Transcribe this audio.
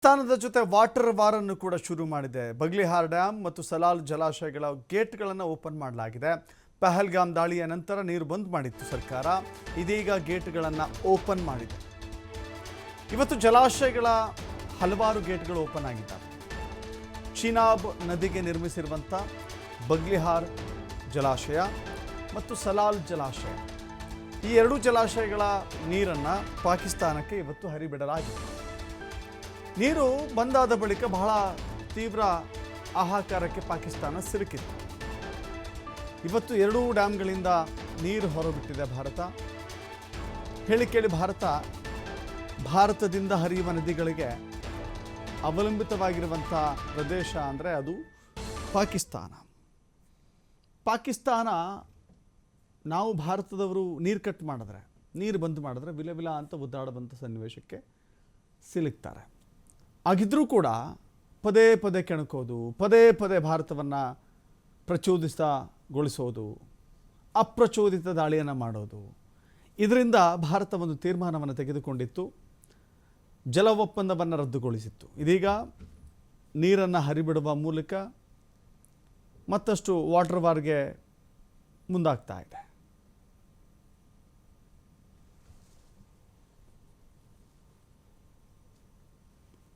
ಪಾಕಿಸ್ತಾನದ ಜೊತೆ water war ಅನ್ನು ಕೂಡ ಶುರು ಮಾಡಿದೆ. ಬಗ್ಲಿಹಾರ್ ಡ್ಯಾಮ್ ಮತ್ತು ಸಲಾಲ್ ಜಲಾಶಯಗಳ ಗೇಟ್ಗಳನ್ನು ಓಪನ್ ಮಾಡಲಾಗಿದೆ. ಪಹಲ್ಗಾಮ್ ದಾಳಿಯ ನಂತರ ನೀರು ಬಂದ್ ಮಾಡಿತ್ತು ಸರ್ಕಾರ. ಇದೀಗ ಗೇಟ್ಗಳನ್ನು ಓಪನ್ ಮಾಡಿದೆ. ಇವತ್ತು ಜಲಾಶಯಗಳ ಹಲವಾರು ಗೇಟ್ಗಳು ಓಪನ್ ಆಗಿದ್ದಾವೆ. ಚಿನಾಬ್ ನದಿಗೆ ನಿರ್ಮಿಸಿರುವಂಥ ಬಗ್ಲಿಹಾರ್ ಜಲಾಶಯ ಮತ್ತು ಸಲಾಲ್ ಜಲಾಶಯ, ಈ ಎರಡೂ ಜಲಾಶಯಗಳ ನೀರನ್ನು ಪಾಕಿಸ್ತಾನಕ್ಕೆ ಇವತ್ತು ಹರಿಬಿಡಲಾಗಿದೆ. ನೀರು ಬಂದಾದ ಬಳಿಕ ಬಹಳ ತೀವ್ರ ಹಾಹಾಕಾರಕ್ಕೆ ಪಾಕಿಸ್ತಾನ ಸಿಲುಕಿತ್ತು. ಇವತ್ತು ಎರಡೂ ಡ್ಯಾಮ್ಗಳಿಂದ ನೀರು ಹೊರಬಿಟ್ಟಿದೆ ಭಾರತ. ಹೇಳಿ ಕೇಳಿ ಭಾರತದಿಂದ ಹರಿಯುವ ನದಿಗಳಿಗೆ ಅವಲಂಬಿತವಾಗಿರುವಂಥ ಪ್ರದೇಶ ಅಂದರೆ ಅದು ಪಾಕಿಸ್ತಾನ. ನಾವು ಭಾರತದವರು ನೀರು ಕಟ್ ಮಾಡಿದ್ರೆ, ನೀರು ಬಂದ್ ಮಾಡಿದ್ರೆ ವಿಲ ಅಂತ ಒದ್ದಾಡುವಂಥ ಸನ್ನಿವೇಶಕ್ಕೆ ಸಿಲುಕ್ತಾರೆ. ಆಗಿದ್ರೂ ಕೂಡ ಪದೇ ಪದೇ ಕೆಣಕೋದು, ಪದೇ ಪದೇ ಭಾರತವನ್ನು ಪ್ರಚೋದಿತಗೊಳಿಸೋದು, ಅಪ್ರಚೋದಿತ ದಾಳಿಯನ್ನು ಮಾಡೋದು, ಇದರಿಂದ ಭಾರತ ಒಂದು ತೀರ್ಮಾನವನ್ನು ತೆಗೆದುಕೊಂಡಿತ್ತು. ಜಲ ಒಪ್ಪಂದವನ್ನು ರದ್ದುಗೊಳಿಸಿತ್ತು. ಇದೀಗ ನೀರನ್ನು ಹರಿಬಿಡುವ ಮೂಲಕ ಮತ್ತಷ್ಟು ವಾಟರ್ ವಾರ್ಗೆ ಮುಂದಾಗ್ತಾ ಇದೆ.